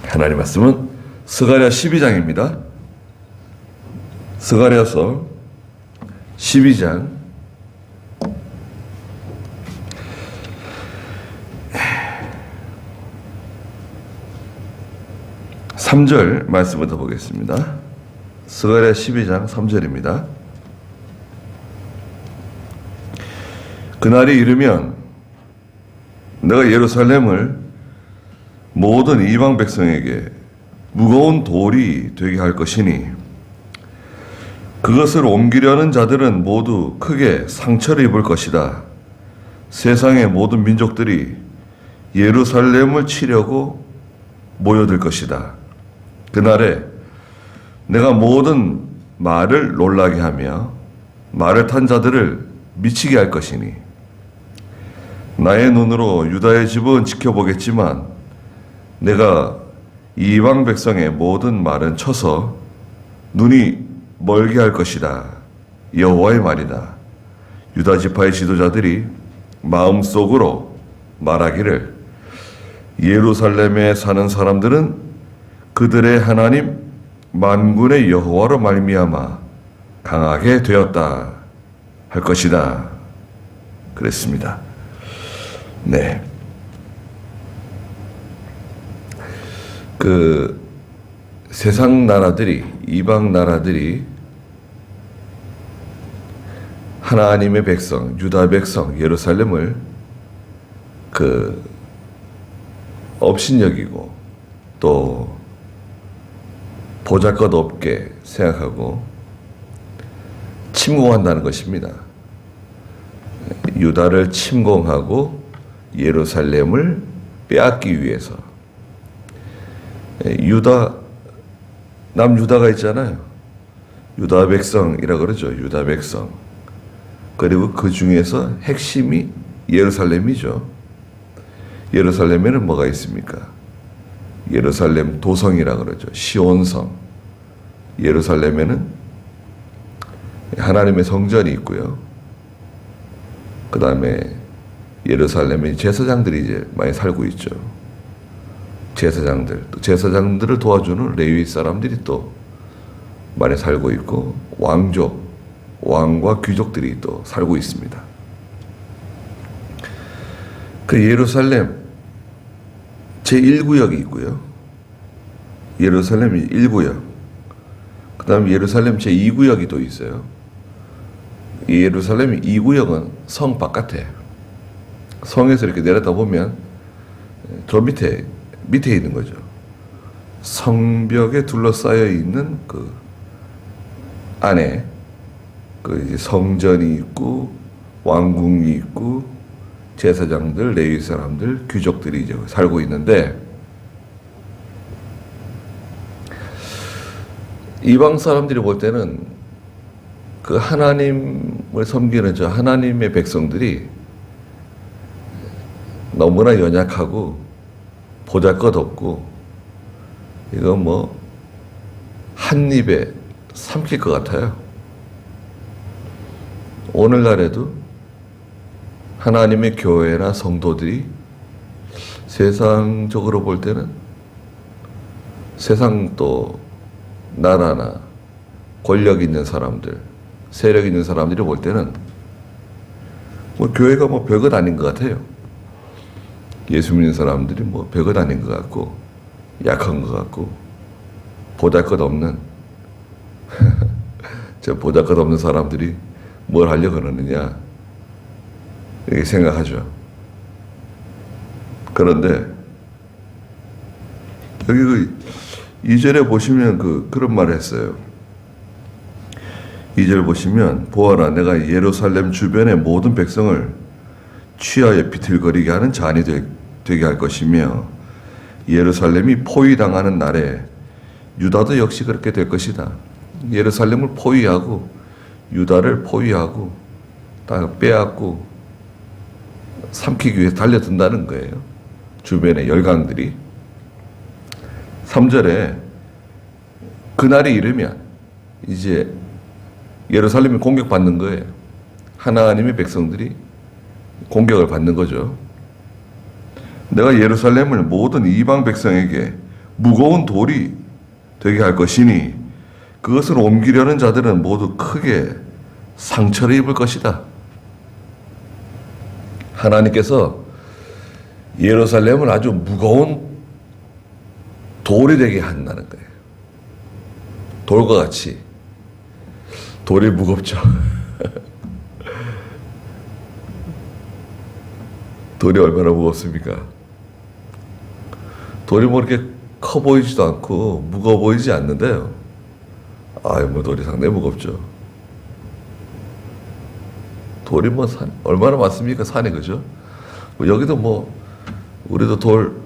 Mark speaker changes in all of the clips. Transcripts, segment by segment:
Speaker 1: 하나님 말씀은 스가랴 12장입니다. 스가랴서 12장 3절 말씀부터 보겠습니다. 스가랴 12장 3절입니다. 그날이 이르면 내가 예루살렘을 모든 이방 백성에게 무거운 돌이 되게 할 것이니 그것을 옮기려는 자들은 모두 크게 상처를 입을 것이다. 세상의 모든 민족들이 예루살렘을 치려고 모여들 것이다. 그날에 내가 모든 말을 놀라게 하며 말을 탄 자들을 미치게 할 것이니 나의 눈으로 유다의 집은 지켜보겠지만 내가 이방 백성의 모든 말은 쳐서 눈이 멀게 할 것이다. 여호와의 말이다. 유다 지파의 지도자들이 마음속으로 말하기를 예루살렘에 사는 사람들은 그들의 하나님 만군의 여호와로 말미암아 강하게 되었다 할 것이다. 그랬습니다. 네. 세상 나라들이, 이방 나라들이 하나님의 백성, 유다 백성, 예루살렘을 업신여기고 또 보잘것없게 생각하고 침공한다는 것입니다. 유다를 침공하고 예루살렘을 빼앗기 위해서 남유다가 있잖아요. 유다 백성이라 그러죠. 유다 백성. 그리고 그 중에서 핵심이 예루살렘이죠. 예루살렘에는 뭐가 있습니까? 예루살렘 도성이라 그러죠. 시온성. 예루살렘에는 하나님의 성전이 있고요. 그 다음에 예루살렘에 제사장들이 이제 많이 살고 있죠. 또 제사장들을 도와주는 레위 사람들이 또 많이 살고 있고 왕과 귀족들이 또 살고 있습니다. 그 예루살렘 제1구역이 있고요. 예루살렘이 1구역. 그 다음에 예루살렘 제2구역이 또 있어요. 이 예루살렘 2구역은 성 바깥에, 성에서 이렇게 내려다 보면 저 밑에 있는 거죠. 성벽에 둘러싸여 있는 그 안에 이제 성전이 있고 왕궁이 있고 제사장들, 레위 사람들, 귀족들이 이제 살고 있는데 이방 사람들이 볼 때는 그 하나님을 섬기는 저 하나님의 백성들이 너무나 연약하고 보잘것없고 이거 한 입에 삼킬 것 같아요. 오늘날에도 하나님의 교회나 성도들이 세상적으로 볼 때는 세상 또 나라나 권력 있는 사람들, 세력 있는 사람들이 볼 때는 교회가 별것 아닌 것 같아요. 예수 믿는 사람들이 별것 아닌 것 같고 약한 것 같고 보잘것없는 저 보잘것없는 사람들이 뭘 하려고 그러느냐 이렇게 생각하죠. 그런데 여기 2절에 보시면 그런 말을 했어요. 2절 보시면 보아라 내가 예루살렘 주변의 모든 백성을 취하여 비틀거리게 하는 잔이 되게 할 것이며 예루살렘이 포위당하는 날에 유다도 역시 그렇게 될 것이다. 예루살렘을 포위하고 유다를 포위하고 다 빼앗고 삼키기 위해서 달려든다는 거예요. 주변의 열강들이. 3절에 그날이 이르면 이제 예루살렘이 공격받는 거예요. 하나님의 백성들이 공격을 받는 거죠. 내가 예루살렘을 모든 이방 백성에게 무거운 돌이 되게 할 것이니 그것을 옮기려는 자들은 모두 크게 상처를 입을 것이다. 하나님께서 예루살렘을 아주 무거운 돌이 되게 한다는 거예요. 돌과 같이. 돌이 무겁죠. 돌이 얼마나 무겁습니까? 돌이 뭐 이렇게 커 보이지도 않고 무거워 보이지 않는데요. 뭐 돌이 상당히 무겁죠. 돌이 뭐 얼마나 많습니까? 산에, 그죠? 여기도 뭐 우리도 돌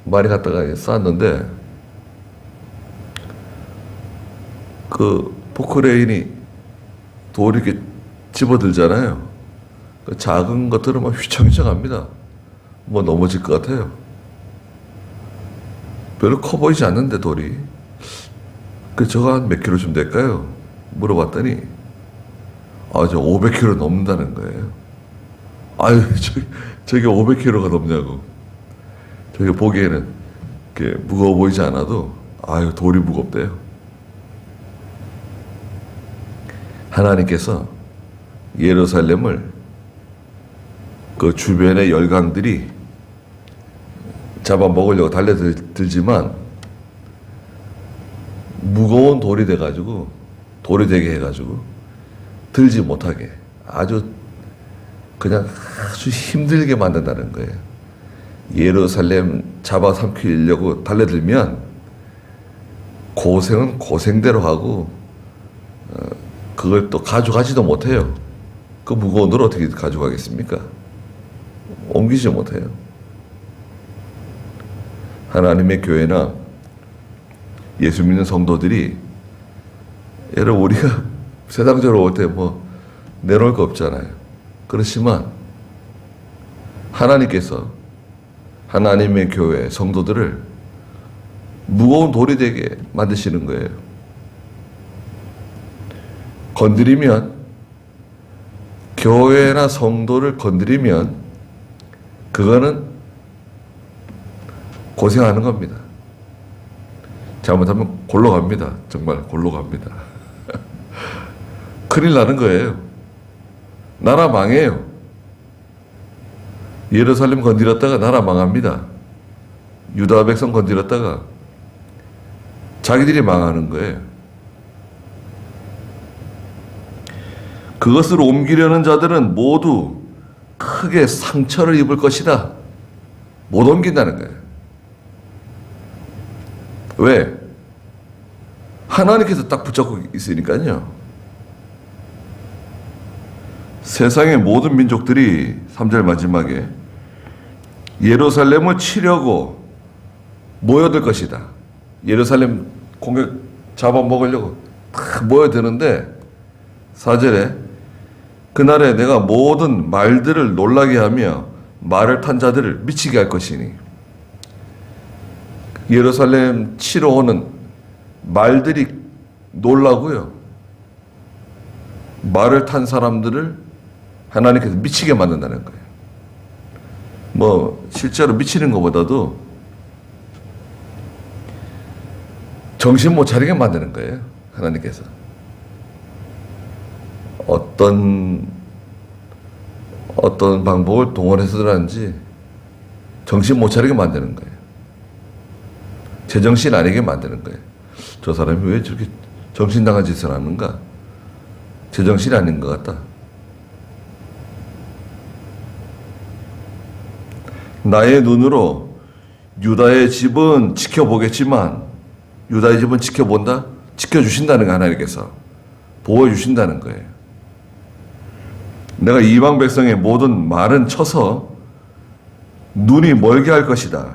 Speaker 1: 많이 갖다가 쌓았는데 그 포크레인이 돌 이렇게 집어들잖아요. 그 작은 것들은 막 휘청휘청합니다. 뭐 넘어질 것 같아요. 별로 커 보이지 않는데 돌이. 그 저거 한 몇 킬로쯤 될까요? 물어봤더니 저 500kg 넘는다는 거예요. 저게 500kg가 넘냐고. 저게 보기에는 이렇게 무거워 보이지 않아도 돌이 무겁대요. 하나님께서 예루살렘을 그 주변의 열강들이 잡아먹으려고 달려들지만 무거운 돌이 돼가지고, 돌이 되게 해가지고 들지 못하게 아주 힘들게 만든다는 거예요. 예루살렘 잡아삼키려고 달려들면 고생은 고생대로 하고 그걸 또 가져가지도 못해요. 그 무거운 돌을 어떻게 가져가겠습니까? 옮기지 못해요. 하나님의 교회나 예수 믿는 성도들이 여러분 우리가 세상적으로 올 때 뭐 내놓을 거 없잖아요. 그렇지만 하나님께서 하나님의 교회 성도들을 무거운 돌이 되게 만드시는 거예요. 건드리면, 교회나 성도를 건드리면 그거는 고생하는 겁니다. 잘못하면 골로 갑니다. 정말 골로 갑니다. 큰일 나는 거예요. 나라 망해요. 예루살렘 건드렸다가 나라 망합니다. 유다 백성 건드렸다가 자기들이 망하는 거예요. 그것을 옮기려는 자들은 모두 크게 상처를 입을 것이다. 못 옮긴다는 거예요. 왜? 하나님께서 딱 붙잡고 있으니까요. 세상의 모든 민족들이 3절 마지막에 예루살렘을 치려고 모여들 것이다. 예루살렘 공격 잡아먹으려고 다 모여드는데 4절에 그날에 내가 모든 말들을 놀라게 하며 말을 탄 자들을 미치게 할 것이니, 예루살렘 치러 오는 말들이 놀라고요. 말을 탄 사람들을 하나님께서 미치게 만든다는 거예요. 뭐 실제로 미치는 것보다도 정신 못 차리게 만드는 거예요. 하나님께서. 어떤 방법을 동원해서든지 정신 못 차리게 만드는 거예요. 제정신 아니게 만드는 거예요. 저 사람이 왜 저렇게 정신 나간 짓을 하는가? 제정신이 아닌 것 같다. 나의 눈으로 유다의 집은 지켜보겠지만, 유다의 집은 지켜본다? 지켜주신다는 거, 하나님께서 보호해주신다는 거예요. 내가 이방 백성의 모든 말은 쳐서 눈이 멀게 할 것이다.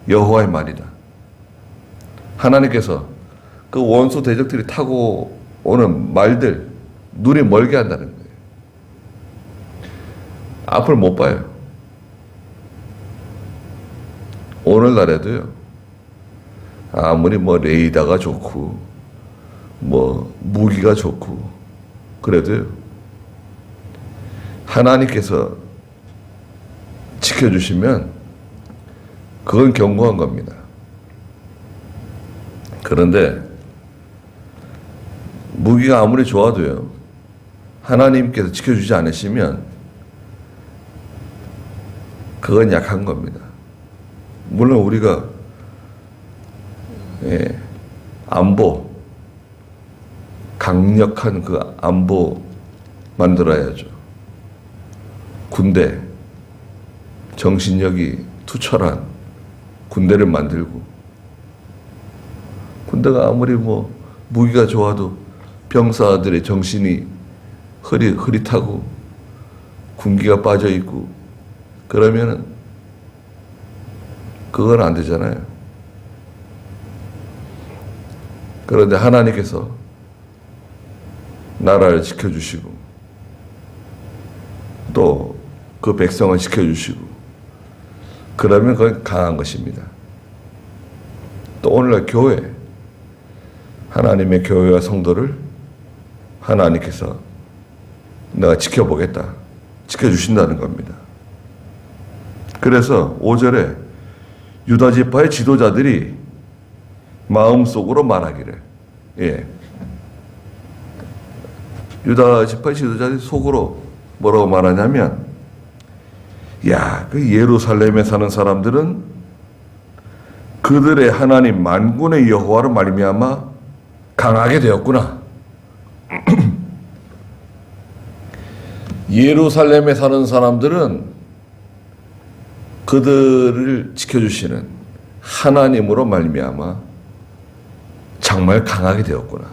Speaker 1: 여호와의 말이다. 하나님께서 그 원수 대적들이 타고 오는 말들 눈이 멀게 한다는 거예요. 앞을 못 봐요. 오늘날에도요, 아무리 뭐 레이더가 좋고 뭐 무기가 좋고 그래도요, 하나님께서 지켜주시면 그건 견고한 겁니다. 그런데 무기가 아무리 좋아도요, 하나님께서 지켜주지 않으시면 그건 약한 겁니다. 물론 우리가 안보, 강력한 그 안보 만들어야죠. 군대, 정신력이 투철한 군대를 만들고, 군대가 아무리 뭐 무기가 좋아도 병사들의 정신이 흐릿하고 군기가 빠져 있고 그러면은 그건 안 되잖아요. 그런데 하나님께서 나라를 지켜주시고 또 그 백성을 지켜주시고 그러면 그건 강한 것입니다. 또 오늘날 교회, 하나님의 교회와 성도를 하나님께서 내가 지켜보겠다, 지켜주신다는 겁니다. 그래서 5절에 유다 지파의 지도자들이 마음속으로 말하기를, 유다 지파의 지도자들이 속으로 뭐라고 말하냐면, 야, 그 예루살렘에 사는 사람들은 그들의 하나님 만군의 여호와로 말미암아 강하게 되었구나. 예루살렘에 사는 사람들은 그들을 지켜주시는 하나님으로 말미암아 정말 강하게 되었구나.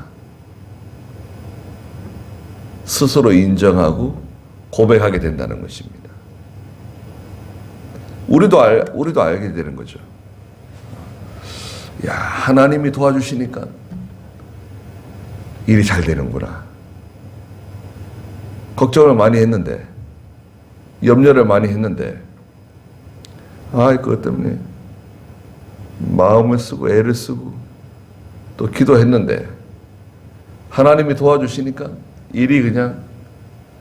Speaker 1: 스스로 인정하고 고백하게 된다는 것입니다. 우리도 알게 되는 거죠. 야, 하나님이 도와주시니까 일이 잘 되는구나. 걱정을 많이 했는데, 염려를 많이 했는데, 그것 때문에 마음을 쓰고 애를 쓰고 또 기도했는데 하나님이 도와주시니까 일이 그냥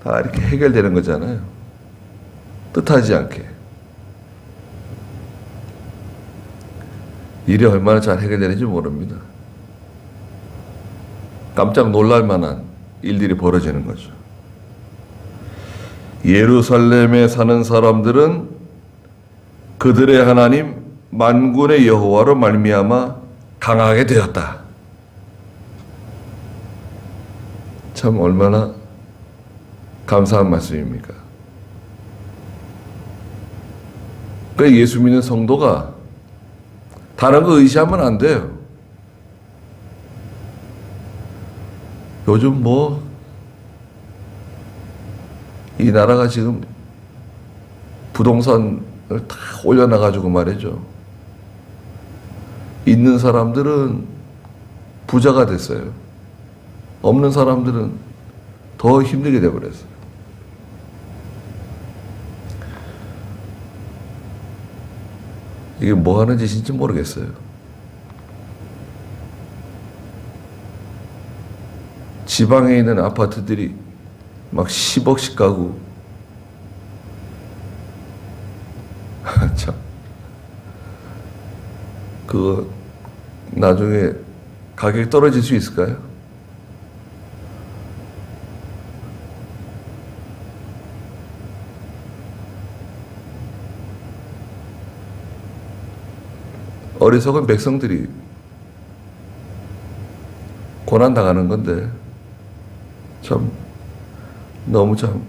Speaker 1: 다 이렇게 해결되는 거잖아요. 뜻하지 않게. 일이 얼마나 잘 해결되는지 모릅니다. 깜짝 놀랄 만한 일들이 벌어지는 거죠. 예루살렘에 사는 사람들은 그들의 하나님 만군의 여호와로 말미암아 강하게 되었다. 참 얼마나 감사한 말씀입니까? 그 예수 믿는 성도가 다른 거 의지하면 안 돼요. 요즘 이 나라가 지금 부동산을 다 올려놔가지고 말이죠. 있는 사람들은 부자가 됐어요. 없는 사람들은 더 힘들게 돼버렸어요. 이게 뭐 하는 짓인지 모르겠어요. 지방에 있는 아파트들이 막 10억씩 가고, 참, 그거 나중에 가격이 떨어질 수 있을까요? 어리석은 백성들이 고난당하는 건데 참 너무 참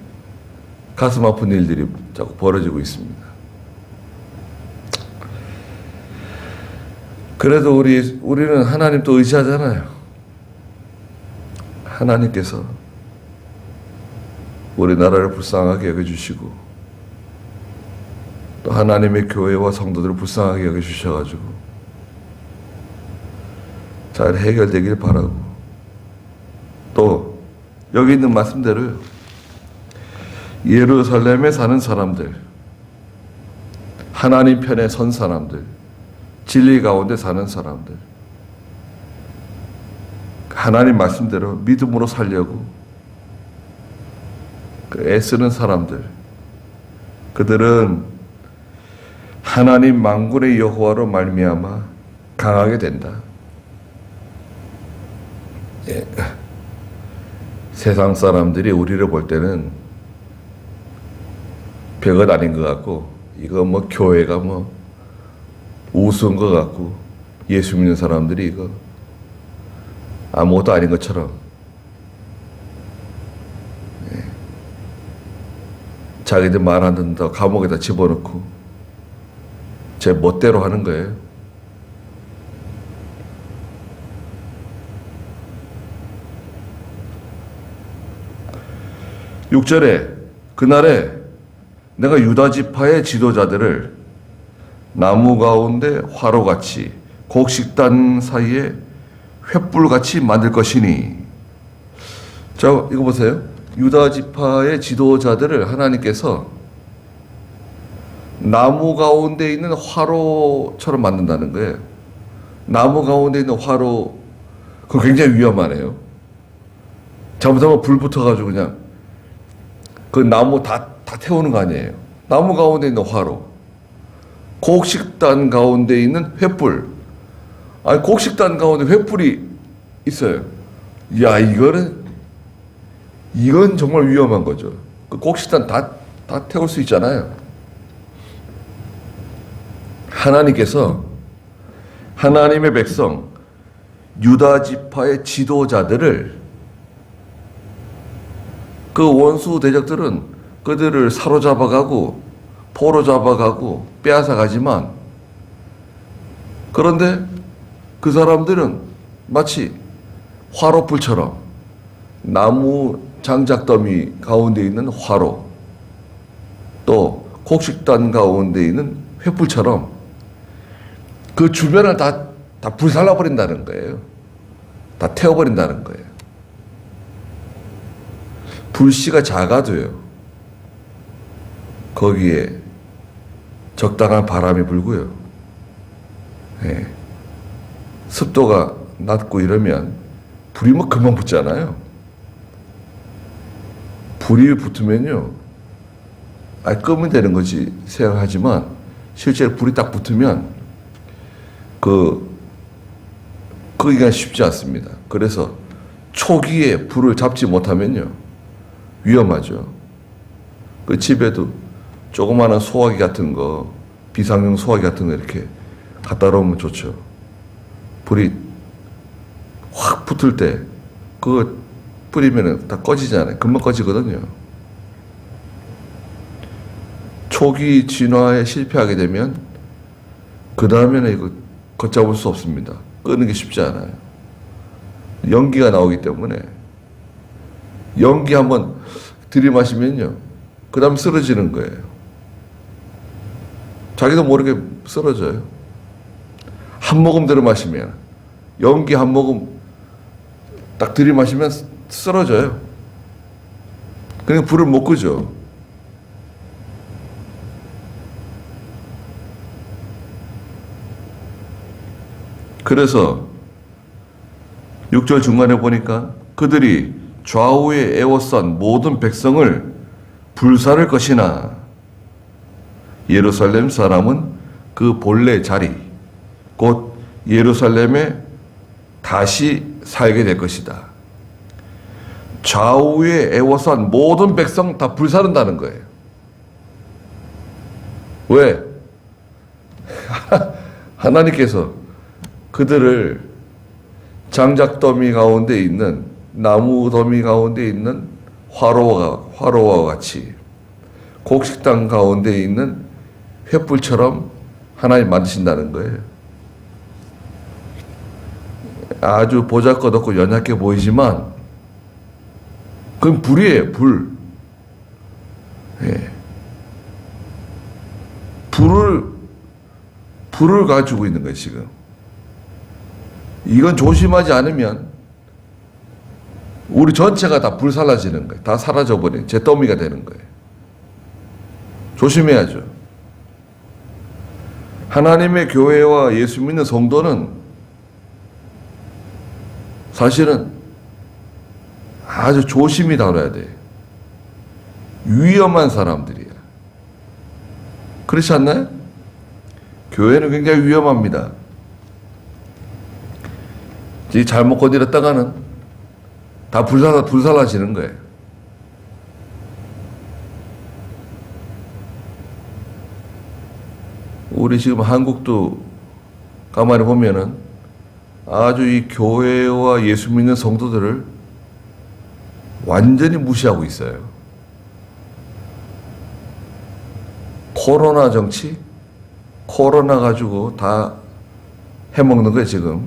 Speaker 1: 가슴 아픈 일들이 자꾸 벌어지고 있습니다. 그래도 우리는 하나님 또 의지하잖아요. 하나님께서 우리나라를 불쌍하게 여겨주시고 또 하나님의 교회와 성도들을 불쌍하게 여겨주셔가지고 잘 해결되길 바라고, 또 여기 있는 말씀대로요, 예루살렘에 사는 사람들, 하나님 편에 선 사람들, 진리 가운데 사는 사람들, 하나님 말씀대로 믿음으로 살려고 애쓰는 사람들, 그들은 하나님 만군의 여호와로 말미암아 강하게 된다. 예. 세상 사람들이 우리를 볼 때는 별것 아닌 것 같고, 이거 뭐 교회가 뭐 우스운 것 같고, 예수 믿는 사람들이 이거 아무것도 아닌 것처럼, 예. 자기들 말 안 듣는다고 감옥에다 집어넣고 제 멋대로 하는 거예요. (6절에) 그날에 내가 유다 지파의 지도자들을 나무 가운데 화로같이 곡식단 사이에 횃불같이 만들 것이니. 자, 이거 보세요. 유다 지파의 지도자들을 하나님께서 나무 가운데 있는 화로처럼 만든다는 거예요. 나무 가운데 있는 화로, 그거 굉장히 위험하네요. 잘못하면 불 붙어가지고 그냥 그 나무 다 태우는 거 아니에요. 나무 가운데 있는 화로, 곡식단 가운데 있는 횃불. 아니, 곡식단 가운데 횃불이 있어요. 야, 이건 정말 위험한 거죠. 그 곡식단 다 태울 수 있잖아요. 하나님께서 하나님의 백성 유다 지파의 지도자들을, 그 원수 대적들은 그들을 사로잡아가고 포로잡아가고 빼앗아가지만, 그런데 그 사람들은 마치 화로불처럼 나무 장작더미 가운데 있는 화로, 또 곡식단 가운데 있는 횃불처럼 그 주변을 다 불살라버린다는 거예요. 다 태워버린다는 거예요. 불씨가 작아도요, 거기에 적당한 바람이 불고요, 예. 습도가 낮고 이러면 불이 뭐 금방 붙잖아요. 불이 붙으면요, 끄면 되는 거지 생각하지만, 실제로 불이 딱 붙으면 끄기가 쉽지 않습니다. 그래서 초기에 불을 잡지 못하면요, 위험하죠. 그 집에도 조그마한 소화기 같은 거, 비상용 소화기 같은 거 이렇게 갖다 놓으면 좋죠. 불이 확 붙을 때 그거 뿌리면은 다 꺼지잖아요. 금방 꺼지거든요. 초기 진화에 실패하게 되면 그 다음에는 이거 걷잡을 수 없습니다. 끄는 게 쉽지 않아요. 연기가 나오기 때문에. 연기 한번 들이마시면요, 그 다음 쓰러지는 거예요. 자기도 모르게 쓰러져요. 한 모금 들이마시면, 연기 한 모금 딱 들이마시면 쓰러져요. 그냥 불을 못 끄죠. 그래서 6절 중간에 보니까 그들이 좌우에 에워싼 모든 백성을 불사를 것이나 예루살렘 사람은 그 본래 자리, 곧 예루살렘에 다시 살게 될 것이다. 좌우에 에워싼 모든 백성 다 불사른다는 거예요. 왜? 하나님께서 그들을 장작더미 가운데 있는, 나무 더미 가운데 있는 화로와 같이 곡식단 가운데 있는 횃불처럼 하나님 만드신다는 거예요. 아주 보잘것없고 연약해 보이지만 그건 불이에요, 불. 예. 불을 가지고 있는 거예요, 지금. 이건 조심하지 않으면 우리 전체가 다 불살라지는 거예요. 다 사라져버린 잿더미가 되는 거예요. 조심해야죠. 하나님의 교회와 예수 믿는 성도는 사실은 아주 조심히 다뤄야 돼요. 위험한 사람들이야. 그렇지 않나요? 교회는 굉장히 위험합니다. 잘못 건드렸다가는 다 불살라지는 거예요. 우리 지금 한국도 가만히 보면은 아주 이 교회와 예수 믿는 성도들을 완전히 무시하고 있어요. 코로나 정치? 코로나 가지고 다 해먹는 거예요, 지금.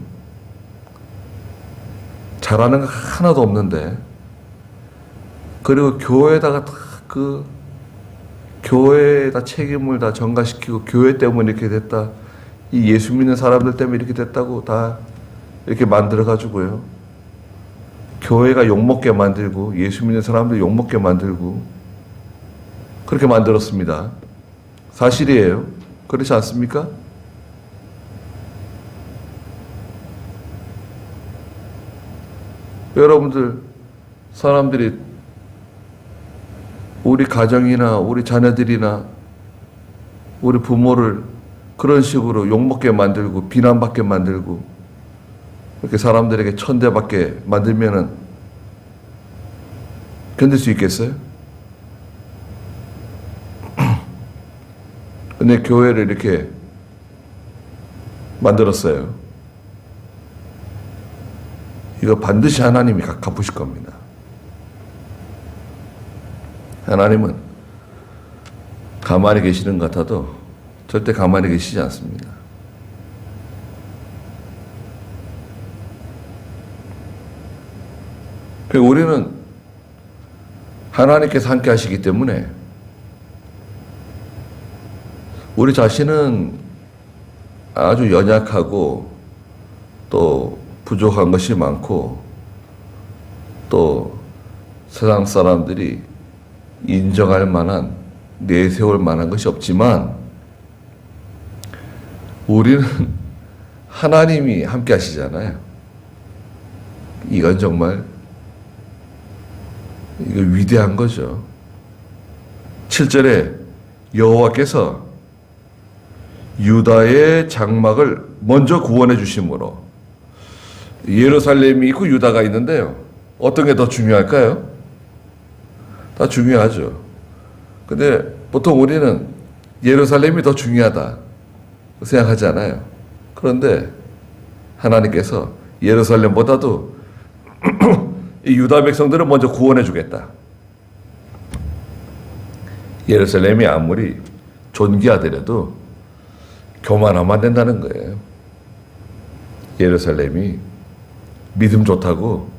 Speaker 1: 잘하는 거 하나도 없는데. 그리고 교회에다가 교회에다 책임을 다 전가시키고 교회 때문에 이렇게 됐다. 이 예수 믿는 사람들 때문에 이렇게 됐다고 다 이렇게 만들어가지고요. 교회가 욕먹게 만들고 예수 믿는 사람들 욕먹게 만들고 그렇게 만들었습니다. 사실이에요. 그렇지 않습니까? 여러분들, 사람들이 우리 가정이나 우리 자녀들이나 우리 부모를 그런 식으로 욕먹게 만들고 비난받게 만들고 이렇게 사람들에게 천대받게 만들면은 견딜 수 있겠어요? 근데 교회를 이렇게 만들었어요. 이거 반드시 하나님이 갚으실 겁니다. 하나님은 가만히 계시는 것 같아도 절대 가만히 계시지 않습니다. 우리는 하나님께서 함께 하시기 때문에 우리 자신은 아주 연약하고 또 부족한 것이 많고 또 세상 사람들이 인정할 만한, 내세울 만한 것이 없지만 우리는 하나님이 함께 하시잖아요. 이건 정말 이거 위대한 거죠. 7절에 여호와께서 유다의 장막을 먼저 구원해 주심으로, 예루살렘이 있고 유다가 있는데요. 어떤 게 더 중요할까요? 다 중요하죠. 근데 보통 우리는 예루살렘이 더 중요하다 생각하잖아요. 그런데 하나님께서 예루살렘보다도 이 유다 백성들을 먼저 구원해 주겠다. 예루살렘이 아무리 존귀하더라도 교만하면 안 된다는 거예요. 예루살렘이 믿음 좋다고,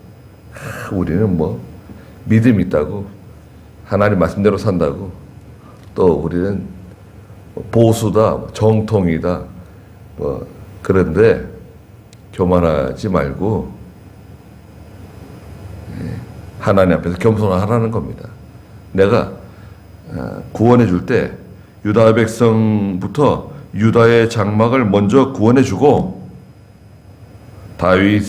Speaker 1: 우리는 뭐 믿음 있다고, 하나님 말씀대로 산다고, 또 우리는 보수다, 정통이다, 뭐 그런데 교만하지 말고 하나님 앞에서 겸손하라는 겁니다. 내가 구원해 줄 때 유다 백성부터 유다의 장막을 먼저 구원해 주고 다윗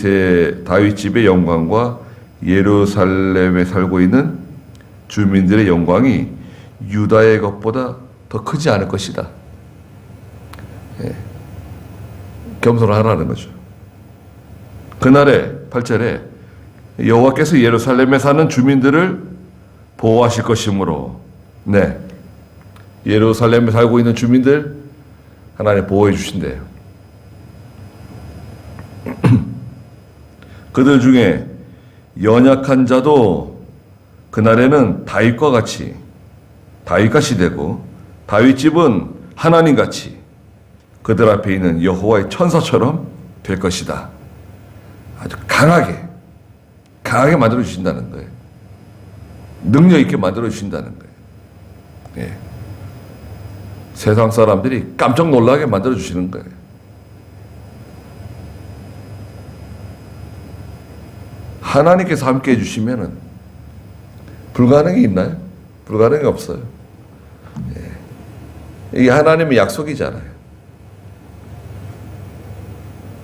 Speaker 1: 집의 영광과 예루살렘에 살고 있는 주민들의 영광이 유다의 것보다 더 크지 않을 것이다. 겸손을 하라는 거죠. 그날에 8절에 여호와께서 예루살렘에 사는 주민들을 보호하실 것이므로, 네, 예루살렘에 살고 있는 주민들 하나님 보호해 주신대요. 그들 중에 연약한 자도 그날에는 다윗같이 되고 다윗 집은 하나님같이 그들 앞에 있는 여호와의 천사처럼 될 것이다. 아주 강하게 만들어 주신다는 거예요. 능력 있게 만들어 주신다는 거예요. 예. 세상 사람들이 깜짝 놀라게 만들어 주시는 거예요. 하나님께서 함께 해주시면은 불가능이 있나요? 불가능이 없어요. 예. 이게 하나님의 약속이잖아요.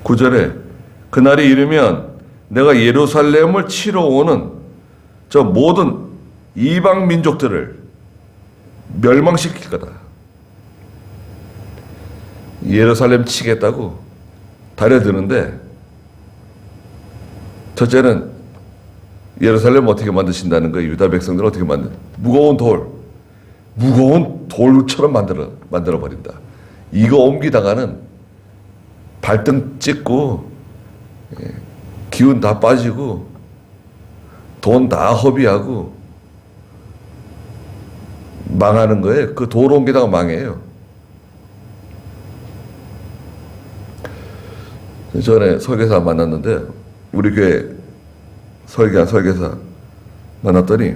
Speaker 1: 9절에 그날이 이르면 내가 예루살렘을 치러 오는 저 모든 이방 민족들을 멸망시킬 거다. 예루살렘 치겠다고 달려드는데, 첫째는 예루살렘 어떻게 만드신다는 거예요? 유다 백성들 어떻게 무거운 돌처럼 만들어 버린다. 이거 옮기다가는 발등 찍고 기운 다 빠지고 돈 다 허비하고 망하는 거예요. 그 돌 옮기다가 망해요. 전에 설계사 만났는데, 우리 교회 설계한 설계사 만났더니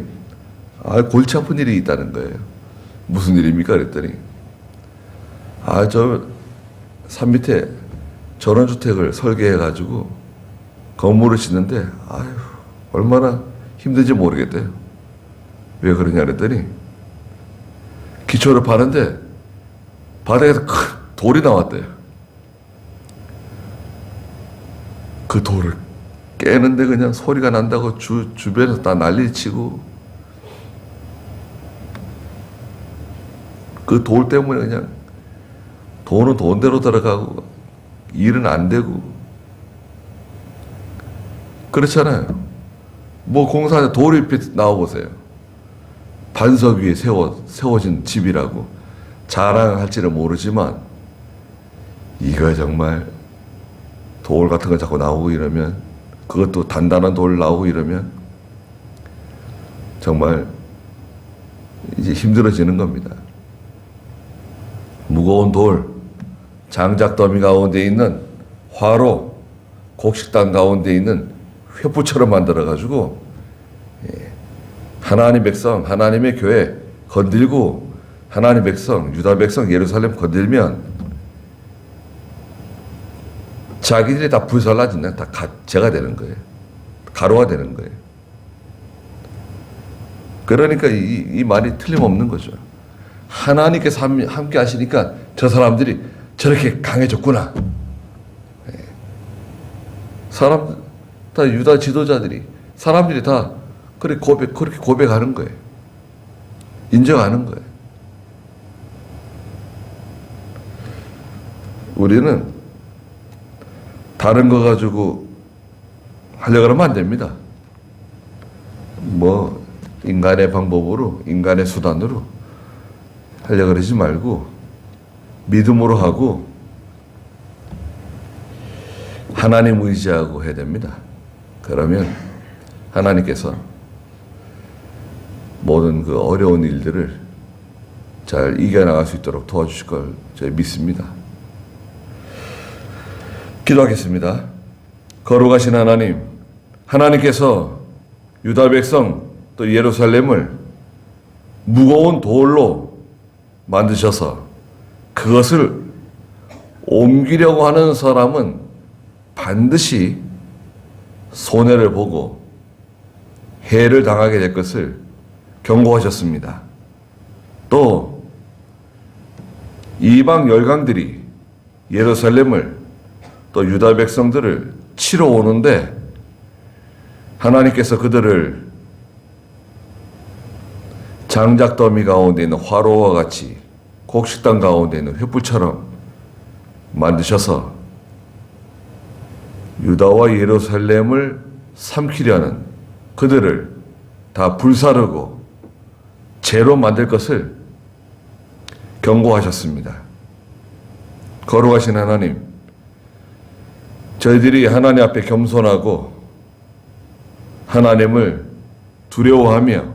Speaker 1: 골치 아픈 일이 있다는 거예요. 무슨 일입니까? 그랬더니 저 산 밑에 전원주택을 설계해가지고 건물을 짓는데 얼마나 힘든지 모르겠대요. 왜 그러냐 그랬더니 기초를 파는데 바닥에서 큰 돌이 나왔대요. 그 돌을 깨는데 그냥 소리가 난다고 주변에서 다 난리치고, 그 돌 때문에 그냥 돈은 돈대로 들어가고 일은 안 되고 그렇잖아요. 뭐 공사하는 돌이 나와보세요. 반석 위에 세워진 집이라고 자랑할지는 모르지만, 이거 정말 돌 같은 거 자꾸 나오고 이러면, 그것도 단단한 돌 나오고 이러면 정말 이제 힘들어지는 겁니다. 무거운 돌, 장작 더미 가운데 있는 화로, 곡식당 가운데 있는 횃불처럼 만들어가지고 하나님 백성, 하나님의 교회 건들고, 하나님 백성, 유다 백성, 예루살렘 건들면 자기들이 다 불살라진다. 다 가재가 되는 거예요. 가루가 되는 거예요. 그러니까 이 말이 틀림없는 거죠. 하나님께서 함께 하시니까 저 사람들이 저렇게 강해졌구나. 사람 다 유다 지도자들이, 사람들이 다 그렇게 고백하는 거예요. 인정하는 거예요. 우리는 다른 거 가지고 하려고 하면 안 됩니다. 뭐 인간의 방법으로, 인간의 수단으로 하려고 그러지 말고 믿음으로 하고 하나님 의지하고 해야 됩니다. 그러면 하나님께서 모든 그 어려운 일들을 잘 이겨나갈 수 있도록 도와주실 걸 저희 믿습니다. 기도하겠습니다. 거룩하신 하나님, 하나님께서 유다 백성 또 예루살렘을 무거운 돌로 만드셔서 그것을 옮기려고 하는 사람은 반드시 손해를 보고 해를 당하게 될 것을 경고하셨습니다. 또 이방 열강들이 예루살렘을 또 유다 백성들을 치러 오는데 하나님께서 그들을 장작 더미 가운데 있는 화로와 같이 곡식당 가운데 있는 횃불처럼 만드셔서 유다와 예루살렘을 삼키려는 그들을 다 불사르고 죄로 만들 것을 경고하셨습니다. 거룩하신 하나님, 저희들이 하나님 앞에 겸손하고 하나님을 두려워하며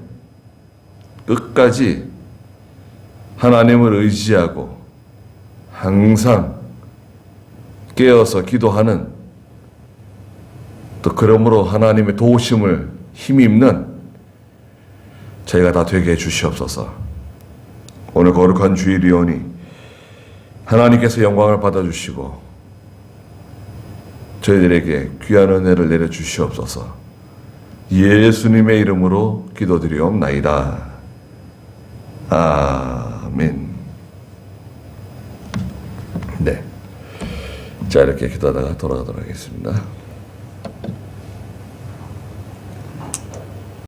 Speaker 1: 끝까지 하나님을 의지하고 항상 깨어서 기도하는, 또 그러므로 하나님의 도우심을 힘입는 저희가 다 되게 해주시옵소서. 오늘 거룩한 주일이오니 하나님께서 영광을 받아주시고 저희들에게 귀한 은혜를 내려주시옵소서. 예수님의 이름으로 기도드리옵나이다. 아멘. 네. 자, 이렇게 기도하다가 돌아가도록 하겠습니다.